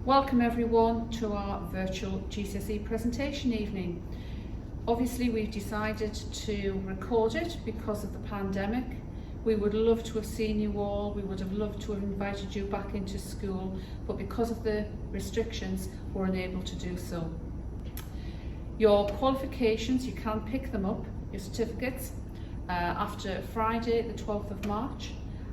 Welcome everyone to our virtual GCSE presentation evening. Obviously we've decided to record it because of the pandemic. We would love to have seen you all, we would have loved to have invited you back into school, but because of the restrictions we're unable to do so. Your qualifications, you can pick them up, your certificates, after Friday the 12th of March,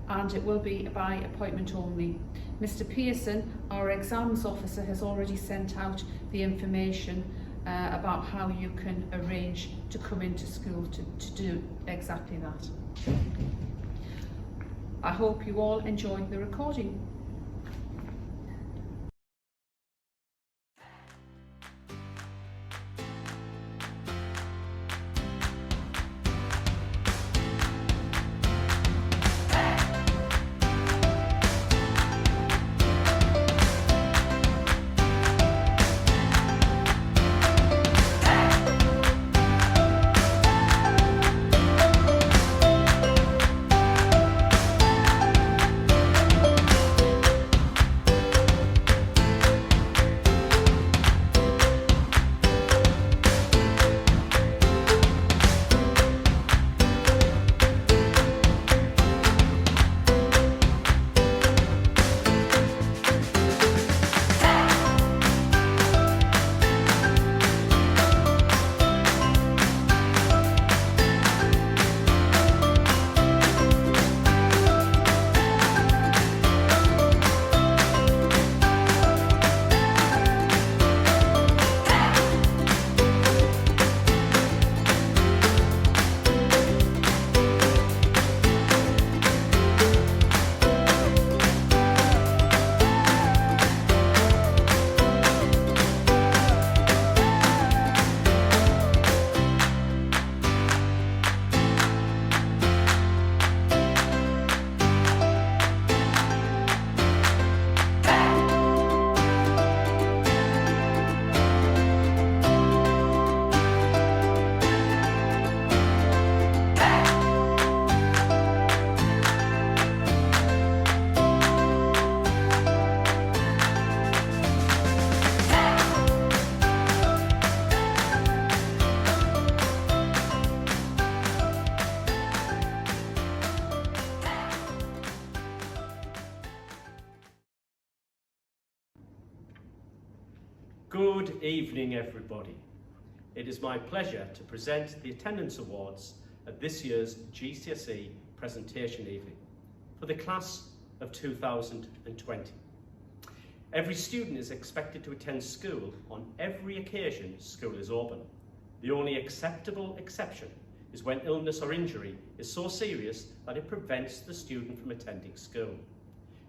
and it will be by appointment only. Mr. Pearson, our exams officer, has already sent out the information about how you can arrange to come into school to do exactly that. I hope you all enjoy the recording. Good evening, everybody. It is my pleasure to present the Attendance Awards at this year's GCSE presentation evening for the class of 2020. Every student is expected to attend school on every occasion school is open. The only acceptable exception is when illness or injury is so serious that it prevents the student from attending school.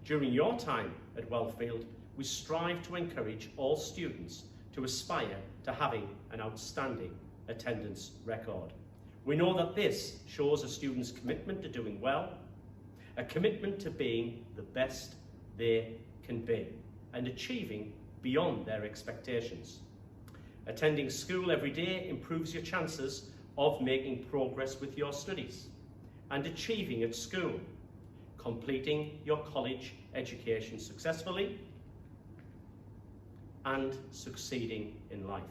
During your time at Wellfield, we strive to encourage all students to aspire to having an outstanding attendance record. We know that this shows a student's commitment to doing well, a commitment to being the best they can be, and achieving beyond their expectations. Attending school every day improves your chances of making progress with your studies and achieving at school, completing your college education successfully, and succeeding in life.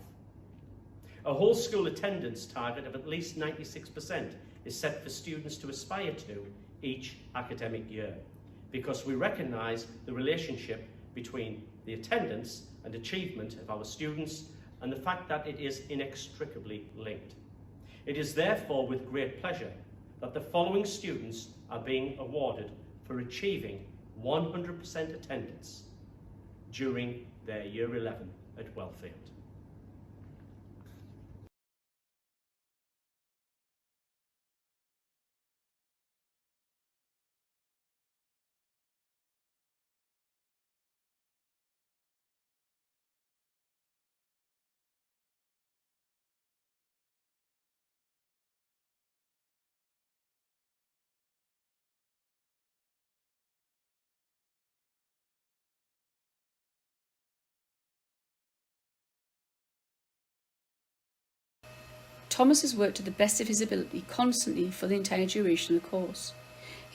A whole school attendance target of at least 96% is set for students to aspire to each academic year, because we recognise the relationship between the attendance and achievement of our students and the fact that it is inextricably linked. It is therefore with great pleasure that the following students are being awarded for achieving 100% attendance during their Year 11 at Wellfield. Thomas has worked to the best of his ability constantly for the entire duration of the course.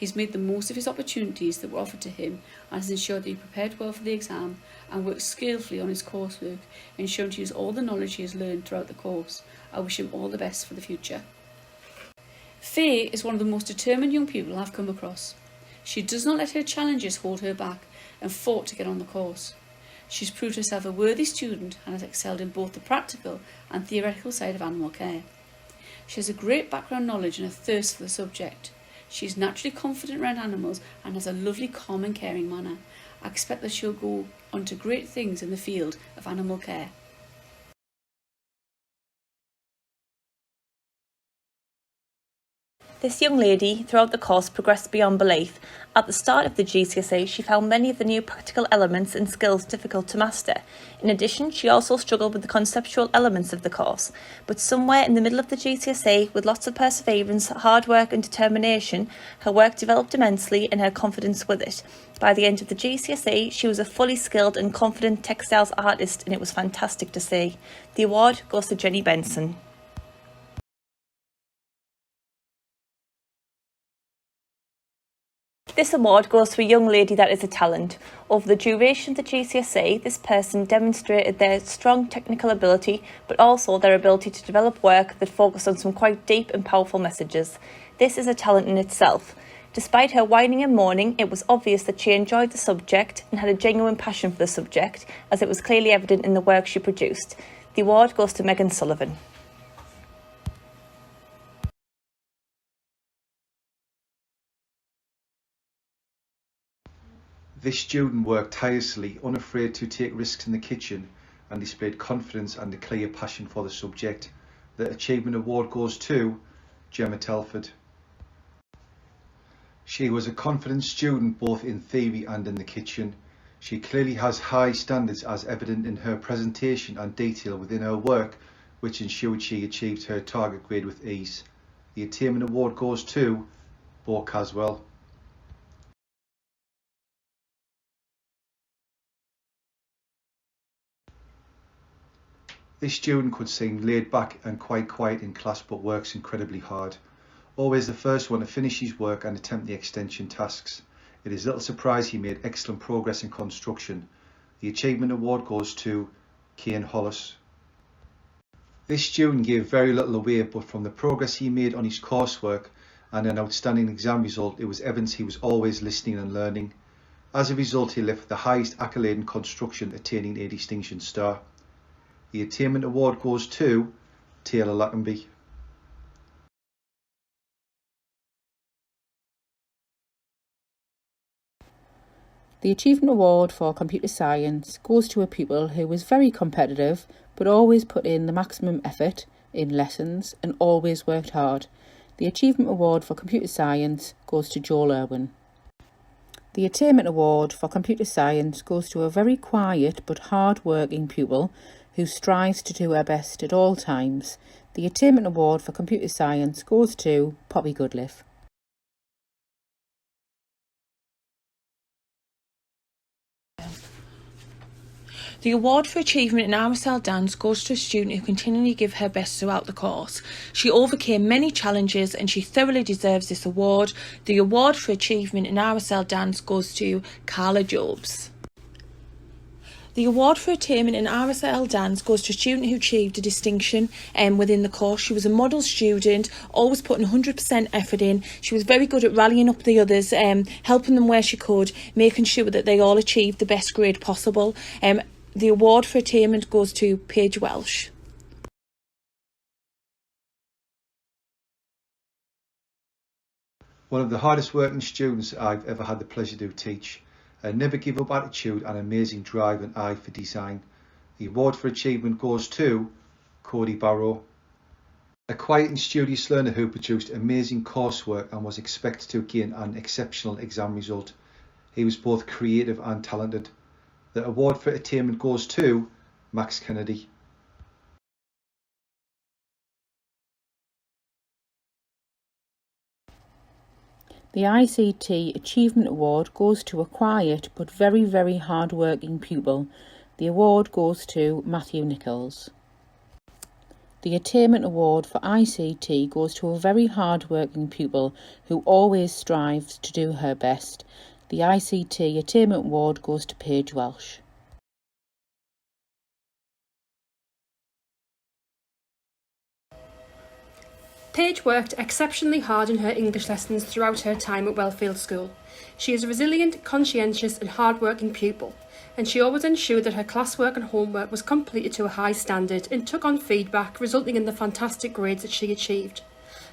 He's made the most of his opportunities that were offered to him and has ensured that he prepared well for the exam and worked skillfully on his coursework, ensuring to use all the knowledge he has learned throughout the course. I wish him all the best for the future. Faye is one of the most determined young people I've come across. She does not let her challenges hold her back and fought to get on the course. She's proved herself a worthy student and has excelled in both the practical and theoretical side of animal care. She has a great background knowledge and a thirst for the subject. She is naturally confident around animals and has a lovely, calm and caring manner. I expect that she'll go on to great things in the field of animal care. This young lady, throughout the course, progressed beyond belief. At the start of the GCSE, she found many of the new practical elements and skills difficult to master. In addition, she also struggled with the conceptual elements of the course. But somewhere in the middle of the GCSE, with lots of perseverance, hard work and determination, her work developed immensely and her confidence with it. By the end of the GCSE, she was a fully skilled and confident textiles artist, and it was fantastic to see. The award goes to Jenny Benson. This award goes to a young lady that is a talent. Over the duration of the GCSE, this person demonstrated their strong technical ability, but also their ability to develop work that focused on some quite deep and powerful messages. This is a talent in itself. Despite her whining and moaning, it was obvious that she enjoyed the subject and had a genuine passion for the subject, as it was clearly evident in the work she produced. The award goes to Megan Sullivan. This student worked tirelessly, unafraid to take risks in the kitchen, and displayed confidence and a clear passion for the subject. The Achievement Award goes to Gemma Telford. She was a confident student both in theory and in the kitchen. She clearly has high standards as evident in her presentation and detail within her work, which ensured she achieved her target grade with ease. The Attainment Award goes to Bo Caswell. This student could seem laid back and quite quiet in class, but works incredibly hard. Always the first one to finish his work and attempt the extension tasks. It is little surprise he made excellent progress in construction. The Achievement Award goes to Cian Hollis. This student gave very little away, but from the progress he made on his coursework and an outstanding exam result, it was evidence he was always listening and learning. As a result, he left the highest accolade in construction, attaining a Distinction Star. The Attainment Award goes to Taylor Lackenby. The Achievement Award for Computer Science goes to a pupil who was very competitive but always put in the maximum effort in lessons and always worked hard. The Achievement Award for Computer Science goes to Joel Irwin. The Attainment Award for Computer Science goes to a very quiet but hard-working pupil who strives to do her best at all times. The Attainment Award for Computer Science goes to Poppy Goodliff. The award for achievement in RSL dance goes to a student who continually gave her best throughout the course. She overcame many challenges and she thoroughly deserves this award. The award for achievement in RSL dance goes to Carla Jobs. The award for attainment in RSL dance goes to a student who achieved a distinction within the course. She was a model student, always putting 100% effort in. She was very good at rallying up the others, helping them where she could, making sure that they all achieved the best grade possible. The award for attainment goes to Paige Welsh. One of the hardest working students I've ever had the pleasure to teach. A never give up attitude and amazing drive and eye for design. The award for achievement goes to Cody Barrow. A quiet and studious learner who produced amazing coursework and was expected to gain an exceptional exam result. He was both creative and talented. The award for attainment goes to Max Kennedy. The ICT Achievement Award goes to a quiet but very, very hard-working pupil. The award goes to Matthew Nichols. The Attainment Award for ICT goes to a very hard-working pupil who always strives to do her best. The ICT Attainment Award goes to Paige Welsh. Paige worked exceptionally hard in her English lessons throughout her time at Wellfield School. She is a resilient, conscientious and hard-working pupil, and she always ensured that her classwork and homework was completed to a high standard and took on feedback, resulting in the fantastic grades that she achieved.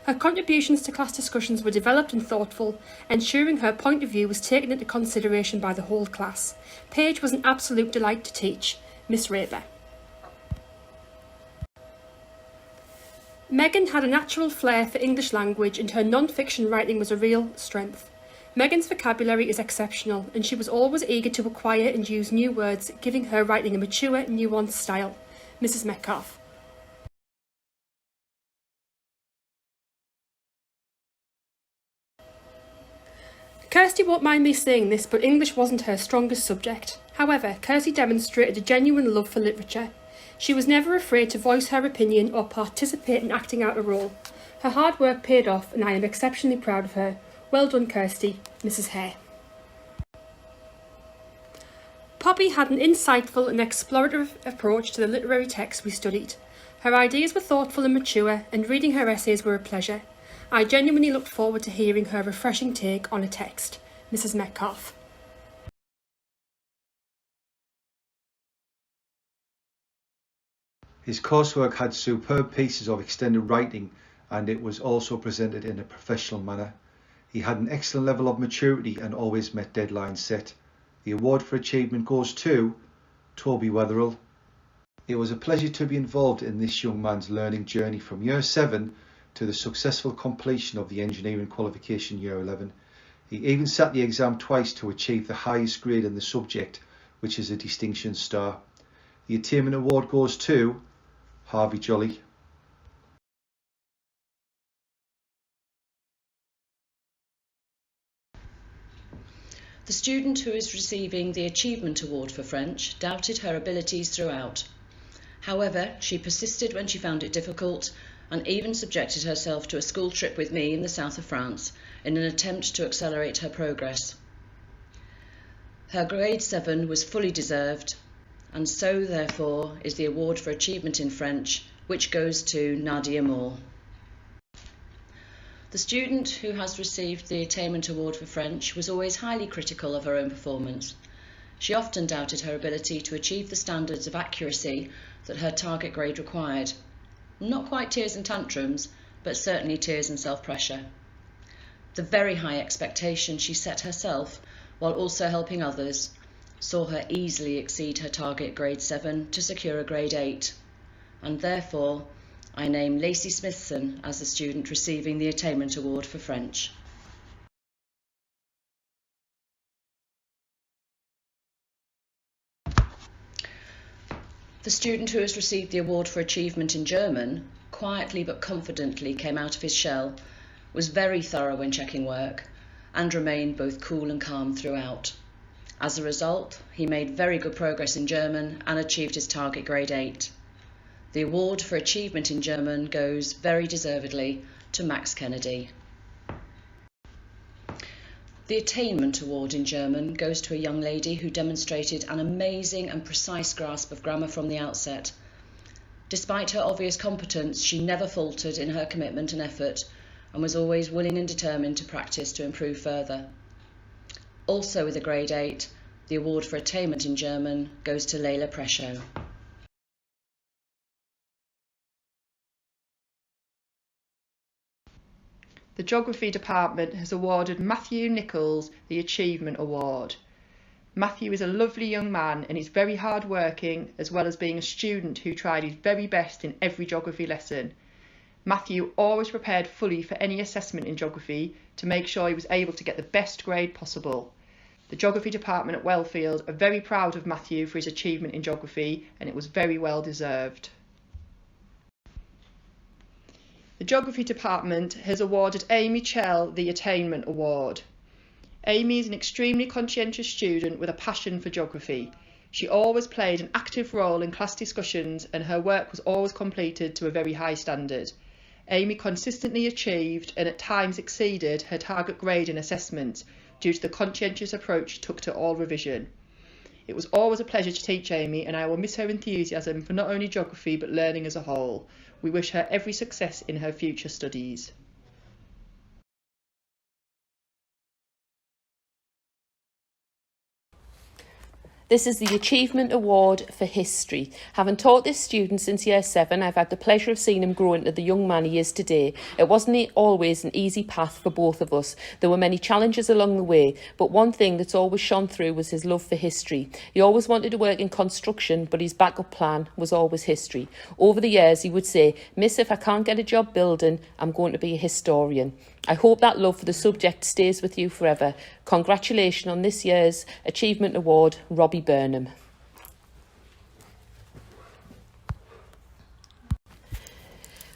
Her contributions to class discussions were developed and thoughtful, ensuring her point of view was taken into consideration by the whole class. Paige was an absolute delight to teach. Miss Raver. Megan had a natural flair for English language and her non-fiction writing was a real strength. Megan's vocabulary is exceptional and she was always eager to acquire and use new words, giving her writing a mature, nuanced style. Mrs. Metcalf. Kirsty won't mind me saying this, but English wasn't her strongest subject. However, Kirsty demonstrated a genuine love for literature. She was never afraid to voice her opinion or participate in acting out a role. Her hard work paid off and I am exceptionally proud of her. Well done, Kirsty. Mrs. Hare. Poppy had an insightful and explorative approach to the literary texts we studied. Her ideas were thoughtful and mature, and reading her essays were a pleasure. I genuinely looked forward to hearing her refreshing take on a text. Mrs. Metcalf. His coursework had superb pieces of extended writing and it was also presented in a professional manner. He had an excellent level of maturity and always met deadlines set. The award for achievement goes to Toby Wetherell. It was a pleasure to be involved in this young man's learning journey from Year 7 to the successful completion of the engineering qualification Year 11. He even sat the exam twice to achieve the highest grade in the subject, which is a distinction star. The attainment award goes to Harvey Jolly. The student who is receiving the Achievement Award for French doubted her abilities throughout. However, she persisted when she found it difficult and even subjected herself to a school trip with me in the south of France in an attempt to accelerate her progress. Her grade 7 was fully deserved, and so therefore is the award for achievement in French, which goes to Nadia Moore. The student who has received the Attainment Award for French was always highly critical of her own performance. She often doubted her ability to achieve the standards of accuracy that her target grade required. Not quite tears and tantrums, but certainly tears and self-pressure. The very high expectation she set herself, while also helping others, saw her easily exceed her target grade 7 to secure a grade 8, and therefore I name Lacey Smithson as the student receiving the Attainment Award for French. The student who has received the award for achievement in German quietly but confidently came out of his shell, was very thorough when checking work, and remained both cool and calm throughout. As a result, he made very good progress in German and achieved his target grade 8. The award for achievement in German goes very deservedly to Max Kennedy. The Attainment Award in German goes to a young lady who demonstrated an amazing and precise grasp of grammar from the outset. Despite her obvious competence, she never faltered in her commitment and effort, and was always willing and determined to practice to improve further. Also with a grade 8, the award for attainment in German goes to Leila Presho. The Geography Department has awarded Matthew Nichols the Achievement Award. Matthew is a lovely young man and is very hard working, as well as being a student who tried his very best in every geography lesson. Matthew always prepared fully for any assessment in geography to make sure he was able to get the best grade possible. The Geography Department at Wellfield are very proud of Matthew for his achievement in geography, and it was very well deserved. The Geography Department has awarded Amy Chell the Attainment Award. Amy is an extremely conscientious student with a passion for geography. She always played an active role in class discussions and her work was always completed to a very high standard. Amy consistently achieved and at times exceeded her target grade in assessment due to the conscientious approach she took to all revision. It was always a pleasure to teach Amy and I will miss her enthusiasm for not only geography but learning as a whole. We wish her every success in her future studies. This is the Achievement Award for History. Having taught this student since Year 7, I've had the pleasure of seeing him grow into the young man he is today. It wasn't always an easy path for both of us. There were many challenges along the way, but one thing that's always shone through was his love for history. He always wanted to work in construction, but his backup plan was always history. Over the years, he would say, "Miss, if I can't get a job building, I'm going to be a historian." I hope that love for the subject stays with you forever. Congratulations on this year's Achievement Award, Robbie Burnham.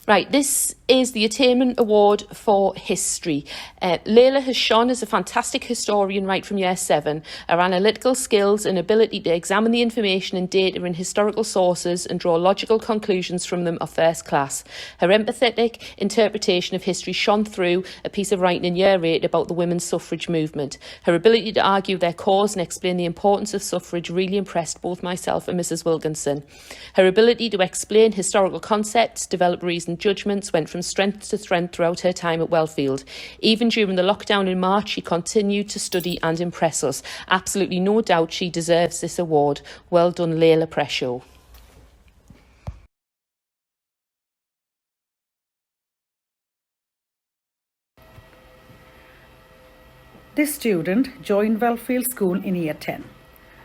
Right, this is the Attainment Award for History. Layla has shone as a fantastic historian right from Year 7. Her analytical skills and ability to examine the information and data in historical sources and draw logical conclusions from them are first class. Her empathetic interpretation of history shone through a piece of writing in Year 8 about the women's suffrage movement. Her ability to argue their cause and explain the importance of suffrage really impressed both myself and Mrs. Wilkinson. Her ability to explain historical concepts, develop reasoned judgments went from strength to strength throughout her time at Wellfield. Even during the lockdown in March, she continued to study and impress us. Absolutely no doubt she deserves this award. Well done, Layla Presho. This student joined Wellfield School in Year 10.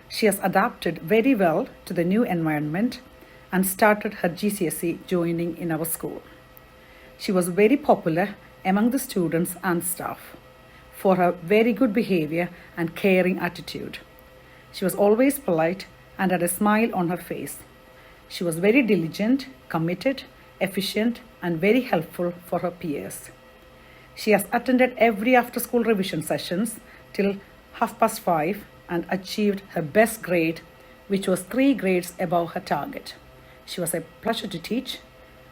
She has adapted very well to the new environment and started her GCSE joining in our school. She was very popular among the students and staff for her very good behavior and caring attitude. She was always polite and had a smile on her face. She was very diligent, committed, efficient, and very helpful for her peers. She has attended every after-school revision sessions till 5:30 and achieved her best grade, which was 3 grades above her target. She was a pleasure to teach,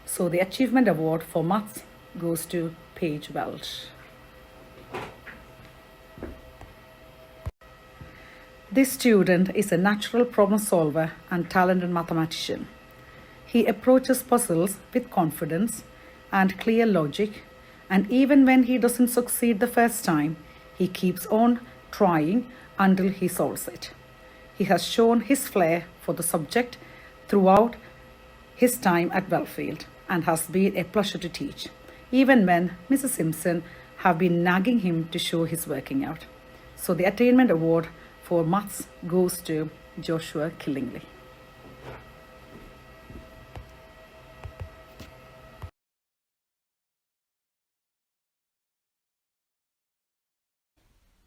so the Achievement Award for Maths goes to Paige Welch. This student is a natural problem solver and talented mathematician. He approaches puzzles with confidence and clear logic, and even when he doesn't succeed the first time, he keeps on trying until he solves it. He has shown his flair for the subject throughout his time at Wellfield and has been a pleasure to teach, even when Mrs. Simpson have been nagging him to show his working out. So the Attainment Award for Maths goes to Joshua Killingley.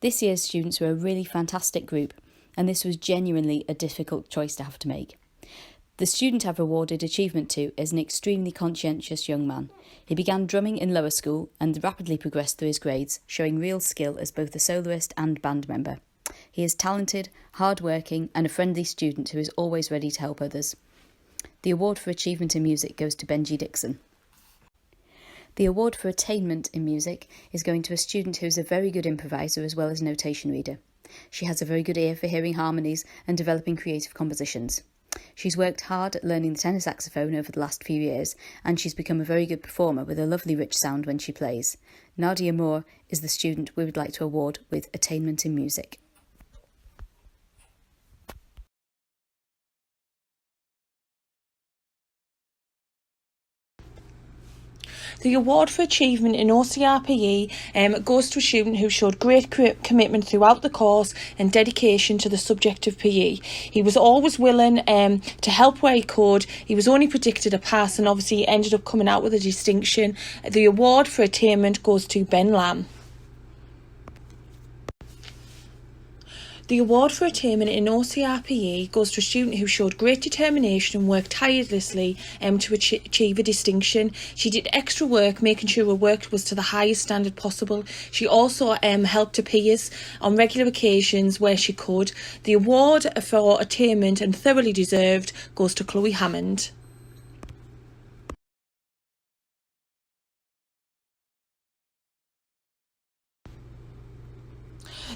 This year's students were a really fantastic group, and this was genuinely a difficult choice to have to make. The student I've awarded achievement to is an extremely conscientious young man. He began drumming in lower school and rapidly progressed through his grades, showing real skill as both a soloist and band member. He is talented, hard-working and a friendly student who is always ready to help others. The award for achievement in music goes to Benji Dixon. The award for attainment in music is going to a student who is a very good improviser as well as notation reader. She has a very good ear for hearing harmonies and developing creative compositions. She's worked hard at learning the tenor saxophone over the last few years, and she's become a very good performer with a lovely rich sound when she plays. Nadia Moore is the student we would like to award with attainment in music. The award for achievement in OCR PE goes to a student who showed great commitment throughout the course and dedication to the subject of PE. He was always willing to help where he could. He was only predicted a pass and obviously ended up coming out with a distinction. The award for attainment goes to Ben Lamb. The award for attainment in OCRPE goes to a student who showed great determination and worked tirelessly to achieve a distinction. She did extra work making sure her work was to the highest standard possible. She also helped her peers on regular occasions where she could. The award for attainment and thoroughly deserved goes to Chloe Hammond.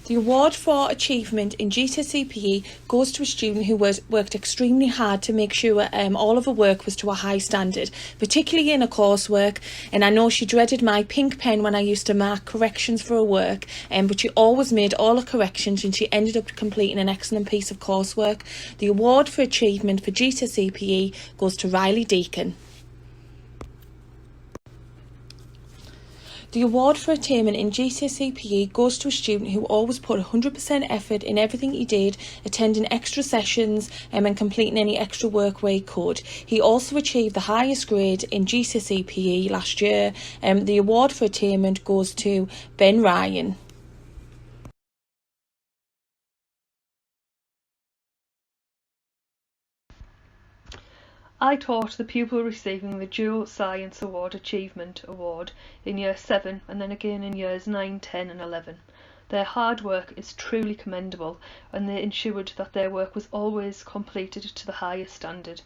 The award for achievement in GCSE PE goes to a student who worked extremely hard to make sure all of her work was to a high standard, particularly in her coursework. And I know she dreaded my pink pen when I used to mark corrections for her work, but she always made all her corrections and she ended up completing an excellent piece of coursework. The award for achievement for GCSE PE goes to Riley Deacon. The award for attainment in GCSE PE goes to a student who always put 100% effort in everything he did, attending extra sessions and completing any extra work where he could. He also achieved the highest grade in GCSE PE last year. The award for attainment goes to Ben Ryan. I taught the pupil receiving the Dual Science Award Achievement Award in Year 7 and then again in Years 9, 10 and 11. Their hard work is truly commendable and they ensured that their work was always completed to the highest standard.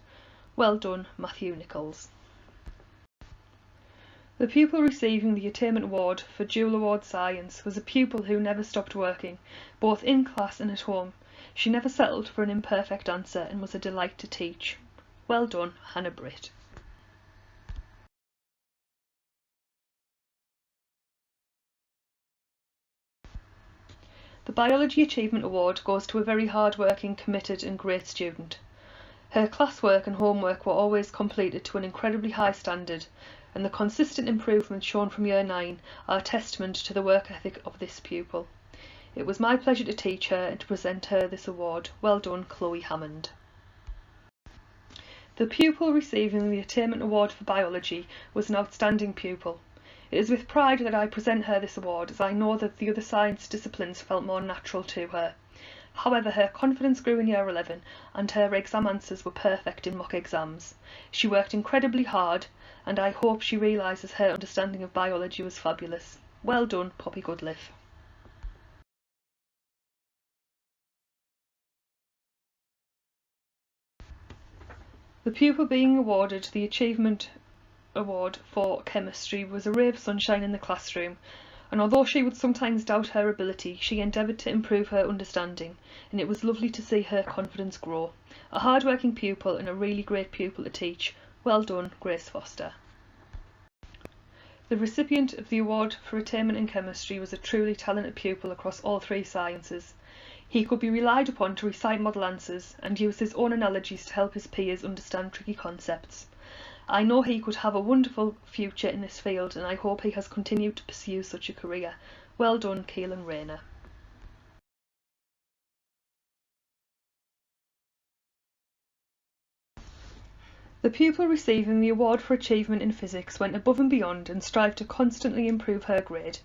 Well done, Matthew Nichols. The pupil receiving the Attainment Award for Dual Award Science was a pupil who never stopped working, both in class and at home. She never settled for an imperfect answer and was a delight to teach. Well done, Hannah Britt. The Biology Achievement Award goes to a very hard-working, committed and great student. Her classwork and homework were always completed to an incredibly high standard, and the consistent improvements shown from Year 9 are a testament to the work ethic of this pupil. It was my pleasure to teach her and to present her this award. Well done, Chloe Hammond. The pupil receiving the Attainment Award for Biology was an outstanding pupil. It is with pride that I present her this award, as I know that the other science disciplines felt more natural to her. However, her confidence grew in Year 11 and her exam answers were perfect in mock exams. She worked incredibly hard and I hope she realises her understanding of biology was fabulous. Well done, Poppy Goodliff. The pupil being awarded the Achievement Award for Chemistry was a ray of sunshine in the classroom, and although she would sometimes doubt her ability, she endeavoured to improve her understanding, and it was lovely to see her confidence grow. A hard-working pupil and a really great pupil to teach. Well done, Grace Foster. The recipient of the award for attainment in chemistry was a truly talented pupil across all three sciences. He could be relied upon to recite model answers and use his own analogies to help his peers understand tricky concepts. I know he could have a wonderful future in this field and I hope he has continued to pursue such a career. Well done, Keelan Rayner. The pupil receiving the award for achievement in physics went above and beyond and strived to constantly improve her grade.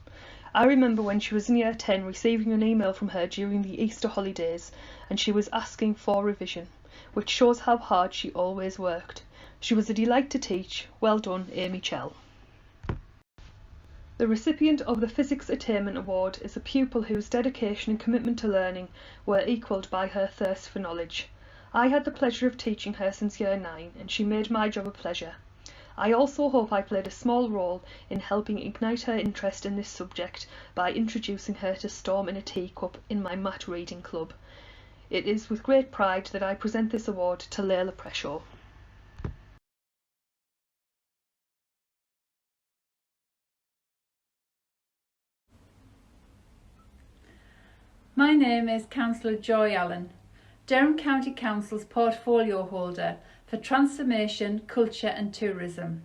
I remember when she was in Year 10 receiving an email from her during the Easter holidays and she was asking for revision, which shows how hard she always worked. She was a delight to teach. Well done, Amy Chell. The recipient of the Physics Attainment Award is a pupil whose dedication and commitment to learning were equalled by her thirst for knowledge. I had the pleasure of teaching her since Year 9 and she made my job a pleasure. I also hope I played a small role in helping ignite her interest in this subject by introducing her to Storm in a Teacup in my math reading club. It is with great pride that I present this award to Layla Preshaw. My name is Councillor Joy Allen, Durham County Council's portfolio holder for Transformation, Culture and Tourism.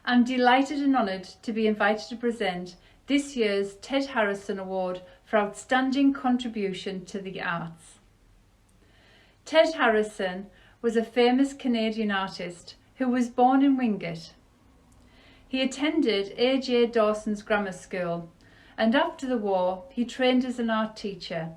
I'm delighted and honoured to be invited to present this year's Ted Harrison Award for Outstanding Contribution to the Arts. Ted Harrison was a famous Canadian artist who was born in Wingate. He attended A.J. Dawson's Grammar School and after the war he trained as an art teacher.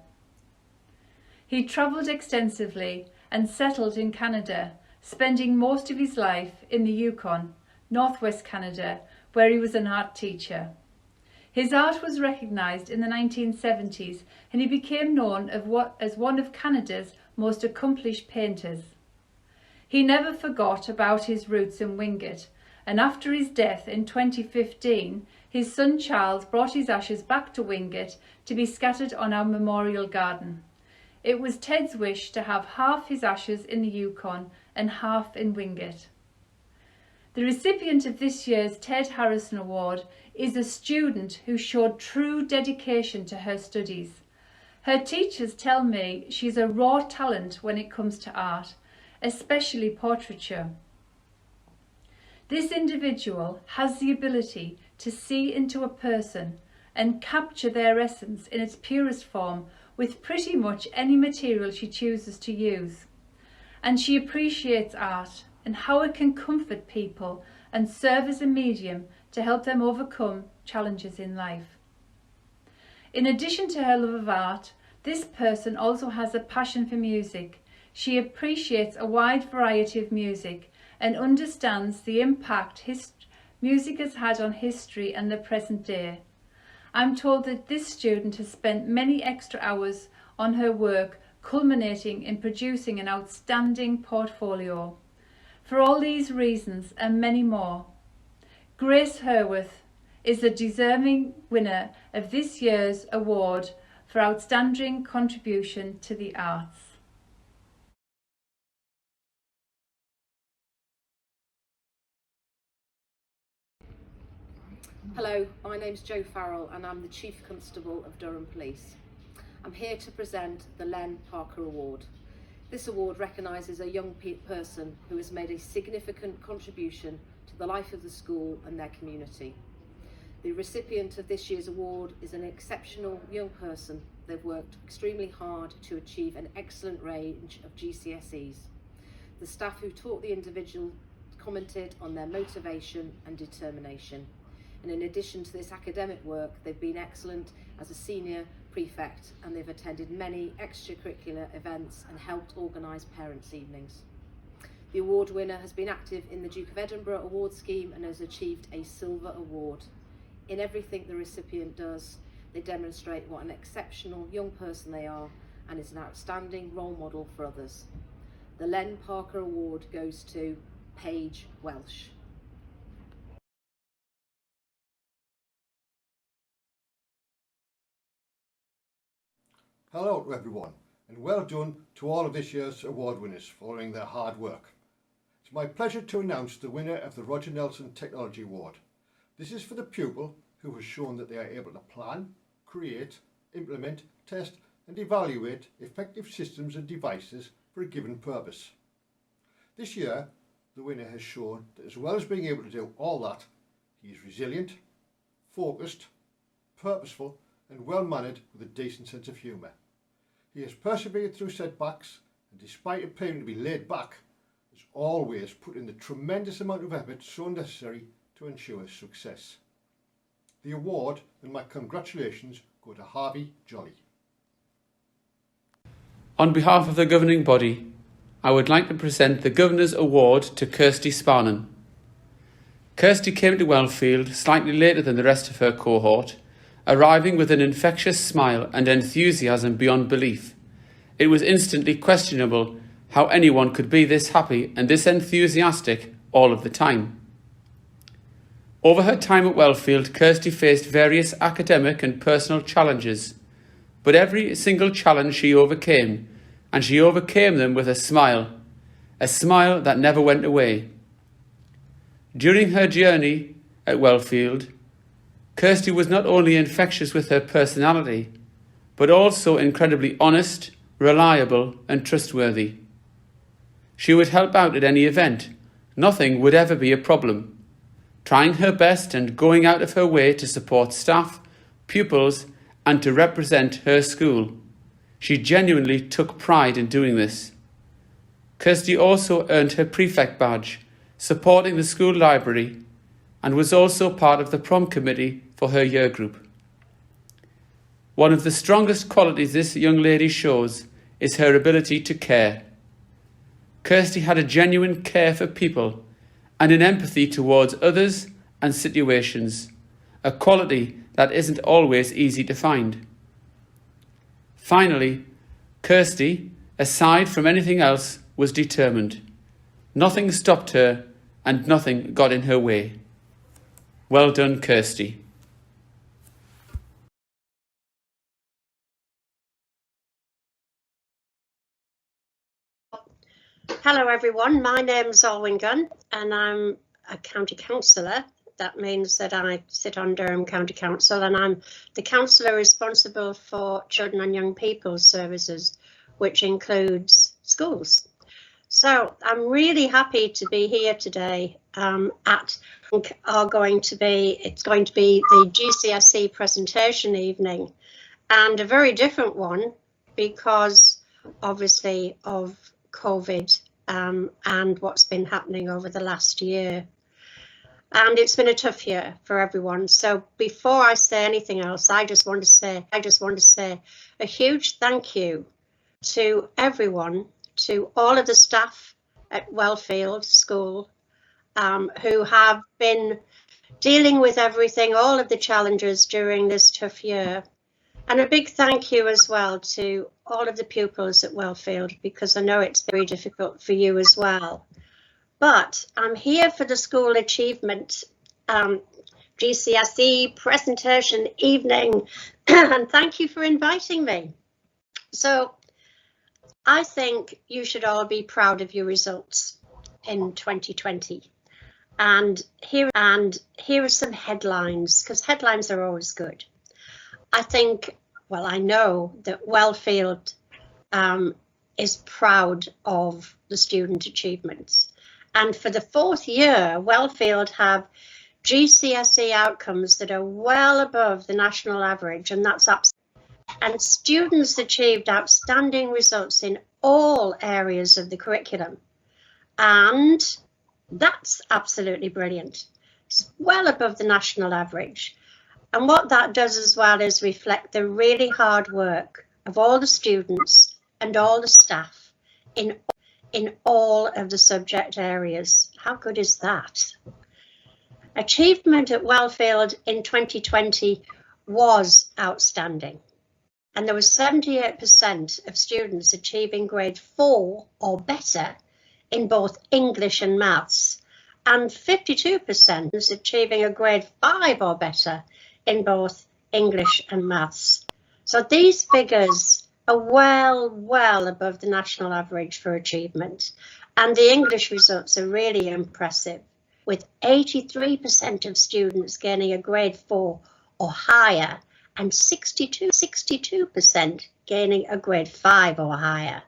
He travelled extensively and settled in Canada, spending most of his life in the Yukon, northwest Canada, where he was an art teacher. His art was recognised in the 1970s and he became known as one of Canada's most accomplished painters. He never forgot about his roots in Wingate, and after his death in 2015, his son Charles brought his ashes back to Wingate to be scattered on our memorial garden. It was Ted's wish to have half his ashes in the Yukon and half in Wingate. The recipient of this year's Ted Harrison Award is a student who showed true dedication to her studies. Her teachers tell me she's a raw talent when it comes to art, especially portraiture. This individual has the ability to see into a person and capture their essence in its purest form with pretty much any material she chooses to use. And she appreciates art and how it can comfort people and serve as a medium to help them overcome challenges in life. In addition to her love of art, this person also has a passion for music. She appreciates a wide variety of music and understands the impact music has had on history and the present day. I'm told that this student has spent many extra hours on her work, culminating in producing an outstanding portfolio. For all these reasons and many more, Grace Herworth is the deserving winner of this year's award for outstanding contribution to the arts. Hello, my name's Jo Farrell and I'm the Chief Constable of Durham Police. I'm here to present the Len Parker Award. This award recognises a young person who has made a significant contribution to the life of the school and their community. The recipient of this year's award is an exceptional young person. They've worked extremely hard to achieve an excellent range of GCSEs. The staff who taught the individual commented on their motivation and determination. And in addition to this academic work, they've been excellent as a senior prefect and they've attended many extracurricular events and helped organise parents' evenings. The award winner has been active in the Duke of Edinburgh award scheme and has achieved a silver award. In everything the recipient does, they demonstrate what an exceptional young person they are and is an outstanding role model for others. The Len Parker Award goes to Paige Welsh. Hello to everyone, and well done to all of this year's award winners following their hard work. It's my pleasure to announce the winner of the Roger Nelson Technology Award. This is for the pupil who has shown that they are able to plan, create, implement, test and evaluate effective systems and devices for a given purpose. This year, the winner has shown that as well as being able to do all that, he is resilient, focused, purposeful and well-mannered with a decent sense of humour. He has persevered through setbacks and despite appearing to be laid back, has always put in the tremendous amount of effort so necessary to ensure success. The award and my congratulations go to Harvey Jolly. On behalf of the governing body, I would like to present the Governor's Award to Kirsty Sparnan. Kirsty came to Wellfield slightly later than the rest of her cohort, arriving with an infectious smile and enthusiasm beyond belief. It was instantly questionable how anyone could be this happy and this enthusiastic all of the time. Over her time at Wellfield, Kirsty faced various academic and personal challenges, but every single challenge she overcame, and she overcame them with a smile that never went away. During her journey at Wellfield, Kirsty was not only infectious with her personality, but also incredibly honest, reliable and trustworthy. She would help out at any event. Nothing would ever be a problem. Trying her best and going out of her way to support staff, pupils and to represent her school. She genuinely took pride in doing this. Kirsty also earned her prefect badge, supporting the school library, and was also part of the prom committee for her year group. One of the strongest qualities this young lady shows is her ability to care. Kirsty had a genuine care for people and an empathy towards others and situations, a quality that isn't always easy to find. Finally, Kirsty, aside from anything else, was determined. Nothing stopped her and nothing got in her way. Well done, Kirsty. Hello everyone, my name's Olwyn Gunn and I'm a county councillor. That means that I sit on Durham County Council and I'm the councillor responsible for children and young people's services, which includes schools. So I'm really happy to be here today it's going to be the GCSE presentation evening, and a very different one because obviously of COVID and what's been happening over the last year. And it's been a tough year for everyone. So before I say anything else, I just want to say a huge thank you to everyone, to all of the staff at Wellfield School who have been dealing with everything, all of the challenges during this tough year. And a big thank you as well to all of the pupils at Wellfield, because I know it's very difficult for you as well. But I'm here for the school achievement GCSE presentation evening, and thank you for inviting me. So I think you should all be proud of your results in 2020. And here are some headlines, because headlines are always good. I know that Wellfield is proud of the student achievements. And for the 4th year, Wellfield have GCSE outcomes that are well above the national average, and that's up. And students achieved outstanding results in all areas of the curriculum. And that's absolutely brilliant. It's well above the national average. And what that does as well is reflect the really hard work of all the students and all the staff in all of the subject areas. How good is that? Achievement at Wellfield in 2020 was outstanding. And there was 78% of students achieving grade 4 or better in both English and maths, and 52% was achieving a grade 5 or better in both English and maths. So these figures are well above the national average for achievement. And the English results are really impressive, with 83% of students gaining a grade 4 or higher and 62% gaining a grade 5 or higher.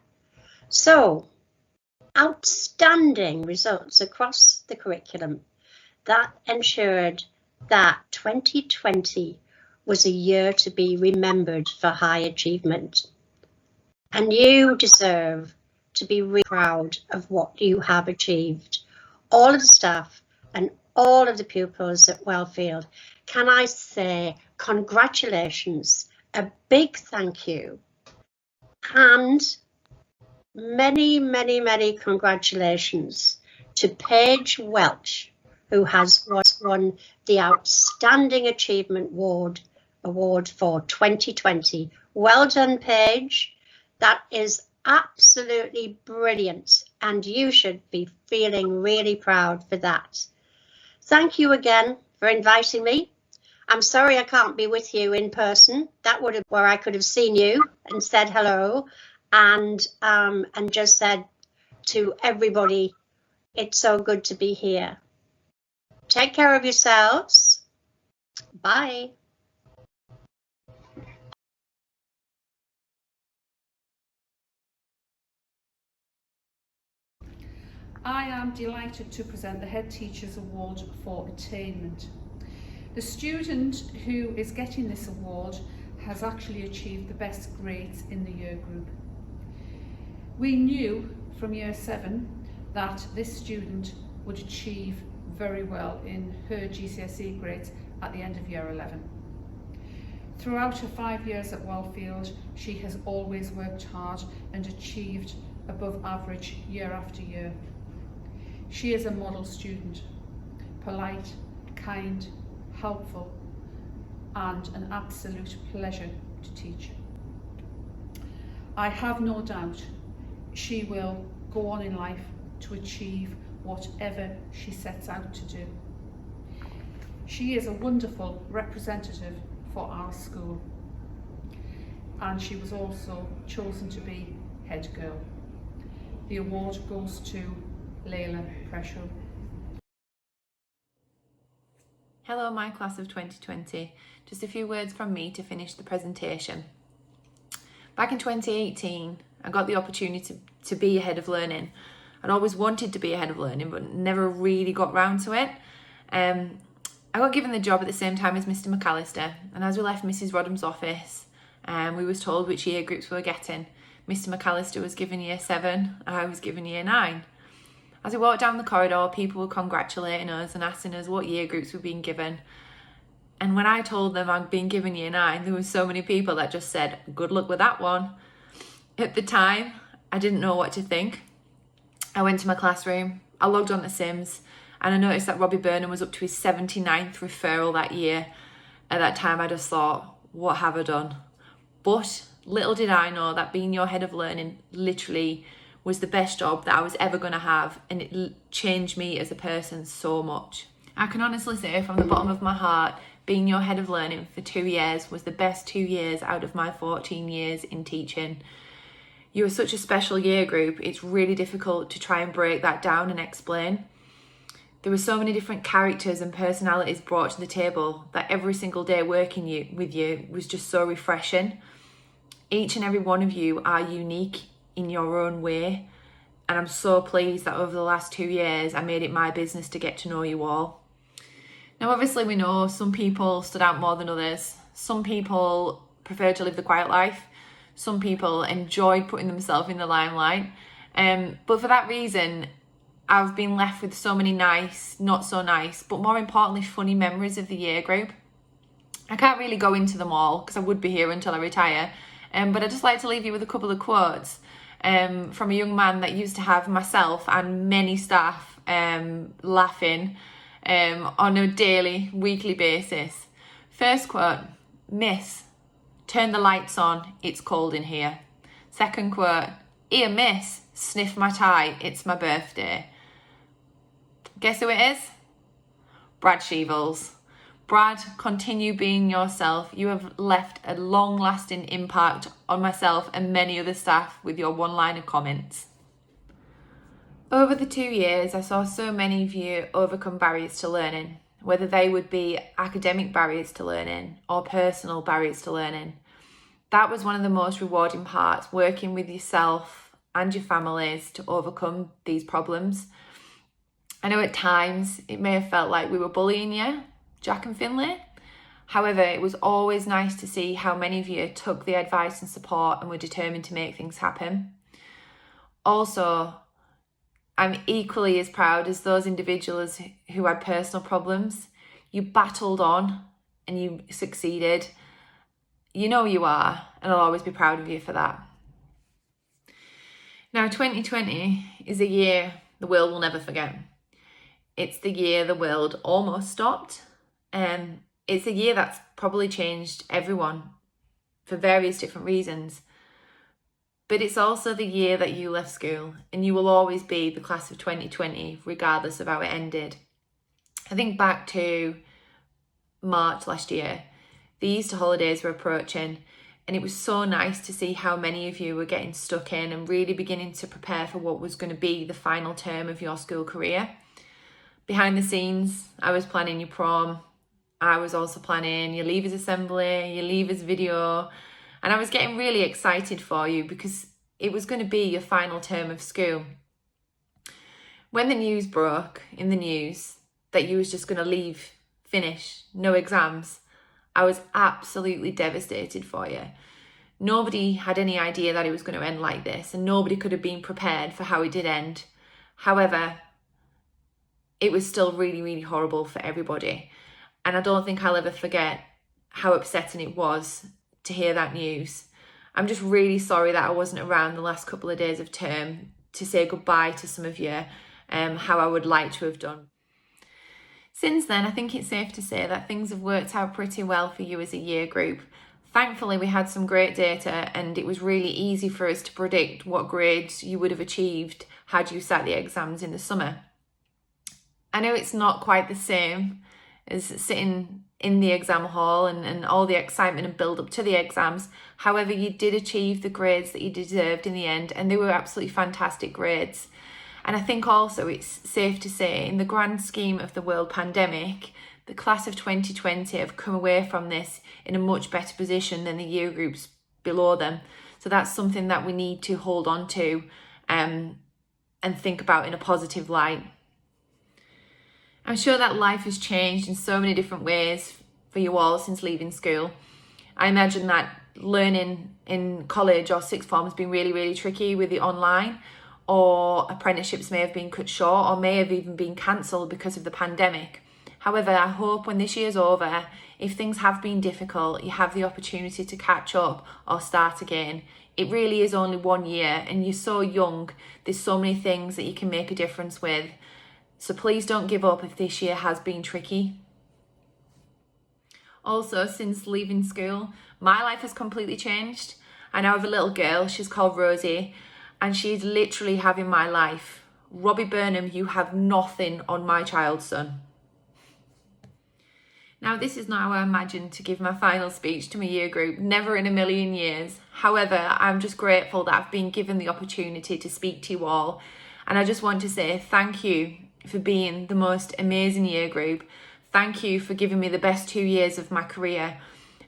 So outstanding results across the curriculum that ensured that 2020 was a year to be remembered for high achievement. And you deserve to be really proud of what you have achieved. All of the staff and all of the pupils at Wellfield, can I say congratulations, a big thank you, and many congratulations to Paige Welch, who has won the Outstanding Achievement Award for 2020. Well done, Paige. That is absolutely brilliant, and you should be feeling really proud for that. Thank you again for inviting me. I'm sorry I can't be with you in person. That would have where I could have seen you and said hello and just said to everybody, it's so good to be here. Take care of yourselves. Bye. I am delighted to present the Head Teachers Award for Attainment. The student who is getting this award has actually achieved the best grades in the year group. We knew from year 7 that this student would achieve very well in her GCSE grades at the end of year 11. Throughout her 5 years at Wellfield, she has always worked hard and achieved above average year after year. She is a model student, polite, kind, helpful, and an absolute pleasure to teach. I have no doubt she will go on in life to achieve whatever she sets out to do. She is a wonderful representative for our school, and she was also chosen to be head girl. The award goes to Layla Pressure. Hello, my class of 2020. Just a few words from me to finish the presentation. Back in 2018, I got the opportunity to be a head of learning. I'd always wanted to be a head of learning, but never really got round to it. I got given the job at the same time as Mr. McAllister, and as we left Mrs. Rodham's office, we was told which year groups we were getting. Mr. McAllister was given year 7, and I was given year 9. As we walked down the corridor, people were congratulating us and asking us what year groups we'd been given. And when I told them I'd been given year 9, there were so many people that just said, "Good luck with that one." At the time, I didn't know what to think. I went to my classroom, I logged on to Sims, and I noticed that Robbie Burnham was up to his 79th referral that year. At that time, I just thought, what have I done? But little did I know that being your head of learning literally was the best job that I was ever going to have, and it changed me as a person so much. I can honestly say from the bottom of my heart, being your head of learning for 2 years was the best 2 years out of my 14 years in teaching. You were such a special year group, it's really difficult to try and break that down and explain. There were so many different characters and personalities brought to the table that every single day working with you was just so refreshing. Each and every one of you are unique in your own way, and I'm so pleased that over the last 2 years I made it my business to get to know you all. Now obviously we know some people stood out more than others. Some people prefer to live the quiet life. Some people enjoyed putting themselves in the limelight. But for that reason, I've been left with so many nice, not so nice, but more importantly, funny memories of the year group. I can't really go into them all because I would be here until I retire. But I'd just like to leave you with a couple of quotes from a young man that used to have myself and many staff laughing on a daily, weekly basis. First quote, "Miss, turn the lights on, it's cold in here." Second quote, "Here, miss, sniff my tie, it's my birthday." Guess who it is? Brad Sheevels. Brad, continue being yourself. You have left a long-lasting impact on myself and many other staff with your one-liner comments. Over the 2 years, I saw so many of you overcome barriers to learning, whether they would be academic barriers to learning or personal barriers to learning. That was one of the most rewarding parts, working with yourself and your families to overcome these problems. I know at times it may have felt like we were bullying you, Jack and Finlay. However, it was always nice to see how many of you took the advice and support and were determined to make things happen. Also, I'm equally as proud as those individuals who had personal problems. You battled on and you succeeded. You know you are, and I'll always be proud of you for that. Now, 2020 is a year the world will never forget. It's the year the world almost stopped. It's a year that's probably changed everyone for various different reasons. But it's also the year that you left school, and you will always be the class of 2020, regardless of how it ended. I think back to March last year. The Easter holidays were approaching, and it was so nice to see how many of you were getting stuck in and really beginning to prepare for what was going to be the final term of your school career. Behind the scenes, I was planning your prom. I was also planning your leavers assembly, your leavers video, and I was getting really excited for you because it was going to be your final term of school. When the news broke in the news that you was just going to leave, finish, no exams, I was absolutely devastated for you. Nobody had any idea that it was going to end like this, and nobody could have been prepared for how it did end. However, it was still really, really horrible for everybody. And I don't think I'll ever forget how upsetting it was to hear that news. I'm just really sorry that I wasn't around the last couple of days of term to say goodbye to some of you, how I would like to have done. Since then, I think it's safe to say that things have worked out pretty well for you as a year group. Thankfully, we had some great data and it was really easy for us to predict what grades you would have achieved had you sat the exams in the summer. I know it's not quite the same as sitting in the exam hall and all the excitement and build up to the exams. However, you did achieve the grades that you deserved in the end, and they were absolutely fantastic grades. And I think also it's safe to say, in the grand scheme of the world pandemic, the class of 2020 have come away from this in a much better position than the year groups below them. So that's something that we need to hold on to and think about in a positive light. I'm sure that life has changed in so many different ways for you all since leaving school. I imagine that learning in college or sixth form has been really, really tricky with the online, or apprenticeships may have been cut short or may have even been cancelled because of the pandemic. However, I hope when this year's over, if things have been difficult, you have the opportunity to catch up or start again. It really is only 1 year and you're so young. There's so many things that you can make a difference with. So please don't give up if this year has been tricky. Also, since leaving school, my life has completely changed. I now have a little girl, she's called Rosie, and she's literally having my life. Robbie Burnham, you have nothing on my child's son. Now, this is not how I imagined to give my final speech to my year group, never in a million years. However, I'm just grateful that I've been given the opportunity to speak to you all. And I just want to say thank you for being the most amazing year group. Thank you for giving me the best 2 years of my career.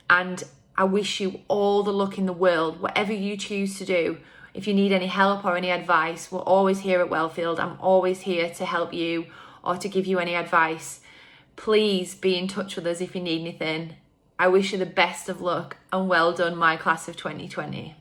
And I wish you all the luck in the world, whatever you choose to do. If you need any help or any advice, we're always here at Wellfield. I'm always here to help you or to give you any advice. Please be in touch with us if you need anything. I wish you the best of luck and well done, my class of 2020.